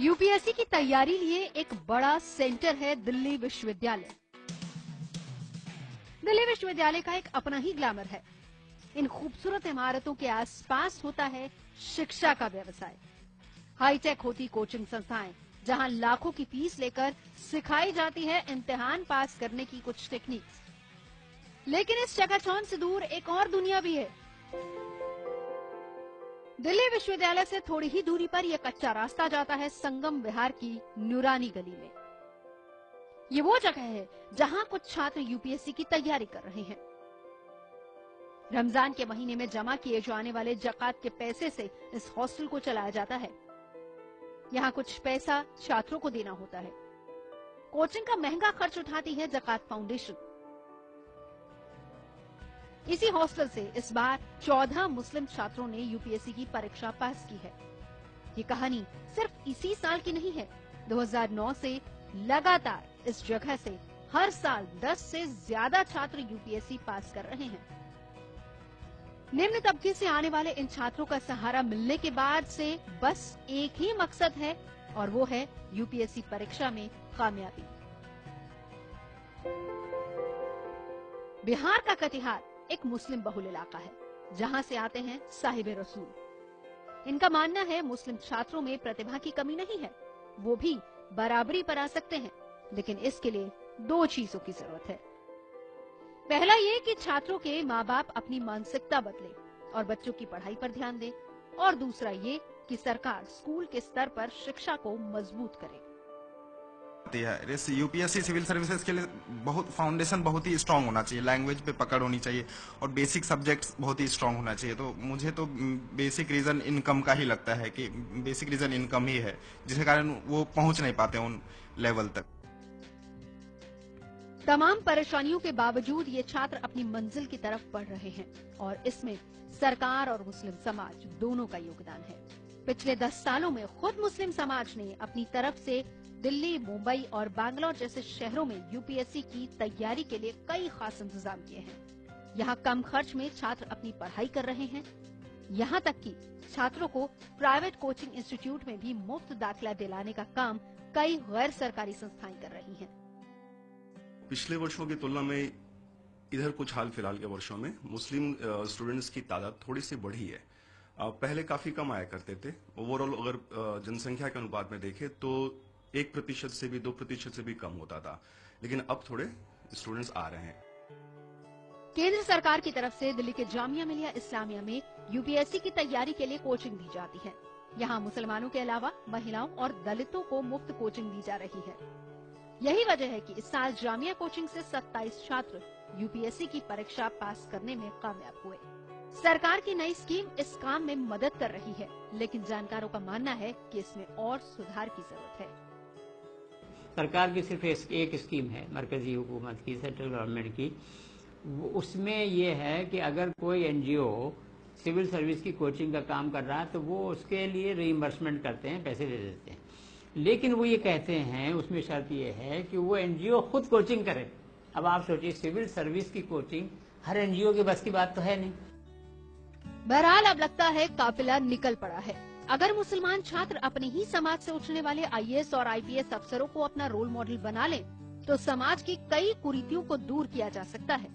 UPSC की तैयारी लिए एक बड़ा सेंटर है दिल्ली विश्वविद्यालय। दिल्ली विश्वविद्यालय का एक अपना ही ग्लैमर है। इन खूबसूरत इमारतों के आसपास होता है शिक्षा का व्यवसाय। हाईटेक होती कोचिंग संस्थाएं, जहां लाखों की फीस लेकर सिखाई जाती है इम्तिहान पास करने की कुछ टेक्निक्स। लेकिन इस चकाचौंध से दूर एक और दुनिया भी है। दिल्ली विश्वविद्यालय से थोड़ी ही दूरी पर यह कच्चा रास्ता जाता है संगम विहार की नूरानी गली में। ये वो जगह है जहां कुछ छात्र यूपीएससी की तैयारी कर रहे हैं। रमजान के महीने में जमा किए जाने वाले जकात के पैसे से इस हॉस्टल को चलाया जाता है। यहाँ कुछ पैसा छात्रों को देना होता है। कोचिंग का महंगा खर्च उठाती है जकात फाउंडेशन। इसी हॉस्टल से इस बार 14 मुस्लिम छात्रों ने यूपीएससी की परीक्षा पास की है। ये कहानी सिर्फ इसी साल की नहीं है। 2009 से लगातार इस जगह से हर साल 10 से ज्यादा छात्र यूपीएससी पास कर रहे हैं। निम्न तबके से आने वाले इन छात्रों का सहारा मिलने के बाद से बस एक ही मकसद है और वो है यूपीएससी परीक्षा में कामयाबी। बिहार का कटिहार एक मुस्लिम बहुल इलाका है, जहां से आते हैं साहिब रसूल। इनका मानना है मुस्लिम छात्रों में प्रतिभा की कमी नहीं है, वो भी बराबरी पर आ सकते हैं, लेकिन इसके लिए दो चीजों की जरूरत है। पहला ये कि छात्रों के माँ बाप अपनी मानसिकता बदले और बच्चों की पढ़ाई पर ध्यान दे, और दूसरा ये कि सरकार स्कूल के स्तर पर शिक्षा को मजबूत करे। इस यूपीएससी सिविल सर्विसेज के लिए फाउंडेशन बहुत ही स्ट्रांग होना चाहिए, लैंग्वेज पे पकड़ होनी चाहिए और बेसिक सब्जेक्ट्स बहुत ही स्ट्रांग होना चाहिए। तो मुझे तो बेसिक रीजन इनकम का ही लगता है कि बेसिक रीजन इनकम ही है, जिसके कारण वो पहुंच नहीं पाते उन लेवल तक। तमाम परेशानियों के बावजूद ये छात्र अपनी मंजिल की तरफ बढ़ रहे हैं और इसमें सरकार और मुस्लिम समाज दोनों का योगदान है। पिछले 10 सालों में खुद मुस्लिम समाज ने अपनी तरफ से दिल्ली, मुंबई और बैंगलोर जैसे शहरों में यूपीएससी की तैयारी के लिए कई खास इंतजाम किए हैं। यहाँ कम खर्च में छात्र अपनी पढ़ाई कर रहे हैं। यहाँ तक कि छात्रों को प्राइवेट कोचिंग इंस्टीट्यूट में भी मुफ्त दाखिला दिलाने का काम कई गैर सरकारी संस्थाएं कर रही हैं। पिछले वर्षों की तुलना में इधर कुछ हाल फिलहाल के वर्षों में मुस्लिम स्टूडेंट्स की तादाद थोड़ी सी बढ़ी है। पहले काफी कम आया करते थे। ओवरऑल अगर जनसंख्या के अनुपात में देखें तो 1% से भी 2% से भी कम होता था, लेकिन अब थोड़े स्टूडेंट्स आ रहे हैं। केंद्र सरकार की तरफ से दिल्ली के जामिया मिलिया इस्लामिया में यूपीएससी की तैयारी के लिए कोचिंग दी जाती है। यहाँ मुसलमानों के अलावा महिलाओं और दलितों को मुफ्त कोचिंग दी जा रही है। यही वजह है कि इस साल जामिया कोचिंग से 27 छात्र यूपीएससी की परीक्षा पास करने में कामयाब हुए। सरकार की नई स्कीम इस काम में मदद कर रही है, लेकिन जानकारों का मानना है कि इसमें और सुधार की जरूरत है। सरकार की सिर्फ एक स्कीम है मरकजी हुकूमत की, सेंट्रल गवर्नमेंट की। उसमें ये है कि अगर कोई एनजीओ सिविल सर्विस की कोचिंग का काम कर रहा है तो वो उसके लिए रीइंबर्समेंट करते हैं, पैसे दे देते हैं। लेकिन वो ये कहते हैं, उसमें शर्त ये है कि वो एनजीओ खुद कोचिंग करे। अब आप सोचिए, सिविल सर्विस की कोचिंग हर एनजीओ के बस की बात तो है नहीं। बहरहाल अब लगता है काफिला निकल पड़ा है। अगर मुसलमान छात्र अपने ही समाज से उठने वाले आईएएस और आईपीएस अफसरों को अपना रोल मॉडल बना लें, तो समाज की कई कुरीतियों को दूर किया जा सकता है।